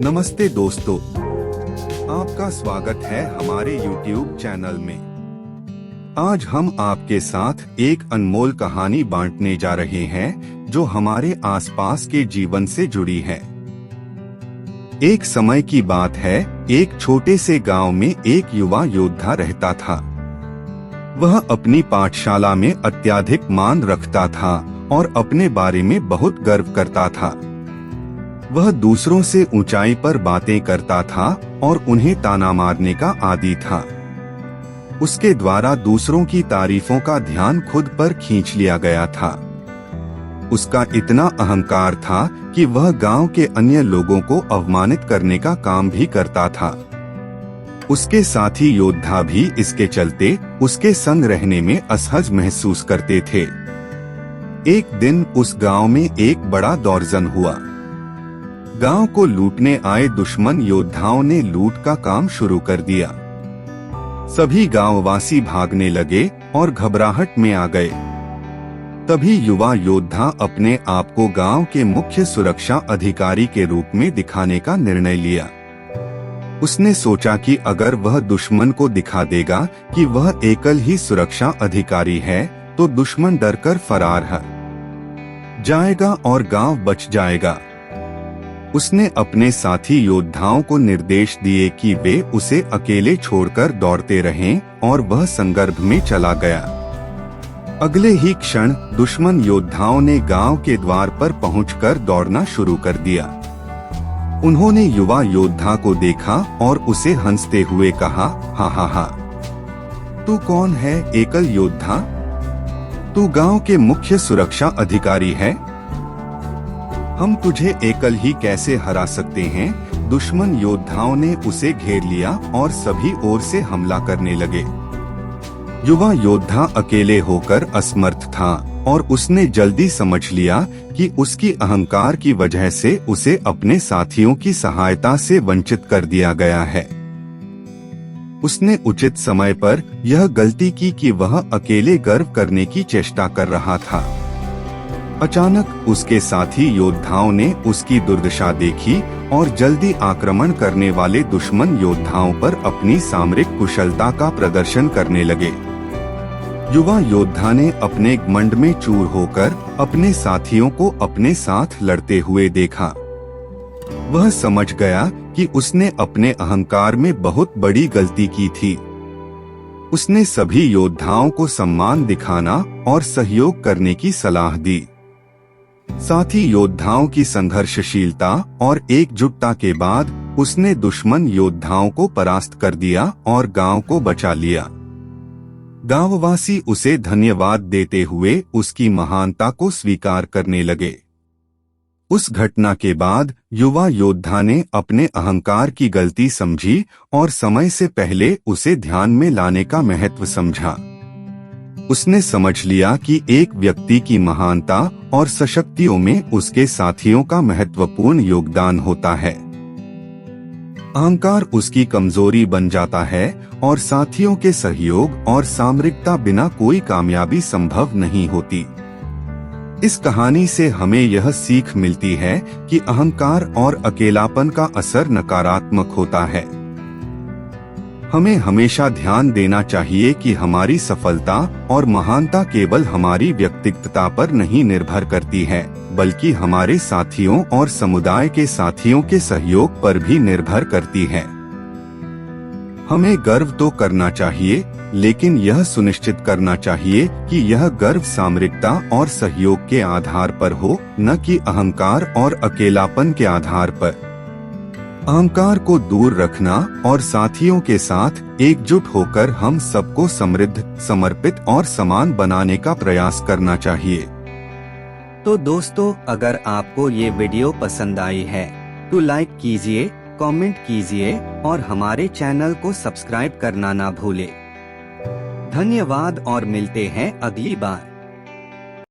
नमस्ते दोस्तों, आपका स्वागत है हमारे YouTube चैनल में। आज हम आपके साथ एक अनमोल कहानी बांटने जा रहे हैं जो हमारे आसपास के जीवन से जुड़ी है। एक समय की बात है, एक छोटे से गांव में एक युवा योद्धा रहता था। वह अपनी पाठशाला में अत्यधिक मान रखता था और अपने बारे में बहुत गर्व करता था। वह दूसरों से ऊंचाई पर बातें करता था और उन्हें ताना मारने का आदी था। उसके द्वारा दूसरों की तारीफों का ध्यान खुद पर खींच लिया गया था। उसका इतना अहंकार था कि वह गांव के अन्य लोगों को अवमानित करने का काम भी करता था। उसके साथी योद्धा भी इसके चलते उसके संग रहने में असहज महसूस करते थे। एक दिन उस गांव में एक बड़ा दौर्जन हुआ। गांव को लूटने आए दुश्मन योद्धाओं ने लूट का काम शुरू कर दिया। सभी गांववासी भागने लगे और घबराहट में आ गए। तभी युवा योद्धा अपने आप को गांव के मुख्य सुरक्षा अधिकारी के रूप में दिखाने का निर्णय लिया। उसने सोचा कि अगर वह दुश्मन को दिखा देगा कि वह एकल ही सुरक्षा अधिकारी है, तो दुश्मन डरकर फरार है जाएगा और गांव बच जाएगा। उसने अपने साथी योद्धाओं को निर्देश दिए कि वे उसे अकेले छोड़कर दौड़ते रहें और वह संदर्भ में चला गया। अगले ही क्षण दुश्मन योद्धाओं ने गांव के द्वार पर पहुंचकर दौड़ना शुरू कर दिया। उन्होंने युवा योद्धा को देखा और उसे हंसते हुए कहा, हा हा हा, तू कौन है एकल योद्धा? तू गांव के मुख्य सुरक्षा अधिकारी है। हम तुझे एकल ही कैसे हरा सकते हैं? दुश्मन योद्धाओं ने उसे घेर लिया और सभी ओर से हमला करने लगे। युवा योद्धा अकेले होकर असमर्थ था और उसने जल्दी समझ लिया कि उसकी अहंकार की वजह से उसे अपने साथियों की सहायता से वंचित कर दिया गया है। उसने उचित समय पर यह गलती की कि वह अकेले गर्व करने की चेष्टा कर रहा था। अचानक उसके साथी योद्धाओं ने उसकी दुर्दशा देखी और जल्दी आक्रमण करने वाले दुश्मन योद्धाओं पर अपनी सामरिक कुशलता का प्रदर्शन करने लगे। युवा योद्धा ने अपने घमंड में चूर होकर अपने साथियों को अपने साथ लड़ते हुए देखा। वह समझ गया कि उसने अपने अहंकार में बहुत बड़ी गलती की थी। उसने सभी योद्धाओं को सम्मान दिखाना और सहयोग करने की सलाह दी। साथी योद्धाओं की संघर्षशीलता और एकजुटता के बाद उसने दुश्मन योद्धाओं को परास्त कर दिया और गांव को बचा लिया। गांववासी उसे धन्यवाद देते हुए उसकी महानता को स्वीकार करने लगे। उस घटना के बाद युवा योद्धा ने अपने अहंकार की गलती समझी और समय से पहले उसे ध्यान में लाने का महत्व समझा। उसने समझ लिया कि एक व्यक्ति की महानता और सशक्तियों में उसके साथियों का महत्वपूर्ण योगदान होता है। अहंकार उसकी कमजोरी बन जाता है और साथियों के सहयोग और सामरिकता बिना कोई कामयाबी संभव नहीं होती। इस कहानी से हमें यह सीख मिलती है कि अहंकार और अकेलापन का असर नकारात्मक होता है। हमें हमेशा ध्यान देना चाहिए कि हमारी सफलता और महानता केवल हमारी व्यक्तित्वता पर नहीं निर्भर करती है, बल्कि हमारे साथियों और समुदाय के साथियों के सहयोग पर भी निर्भर करती है। हमें गर्व तो करना चाहिए, लेकिन यह सुनिश्चित करना चाहिए कि यह गर्व सामरिकता और सहयोग के आधार पर हो, न कि अहंकार और अकेलापन के आधार पर। अहंकार को दूर रखना और साथियों के साथ एकजुट होकर हम सबको समृद्ध, समर्पित और समान बनाने का प्रयास करना चाहिए। तो दोस्तों, अगर आपको ये वीडियो पसंद आई है तो लाइक कीजिए, कमेंट कीजिए और हमारे चैनल को सब्सक्राइब करना ना भूले। धन्यवाद और मिलते हैं अगली बार।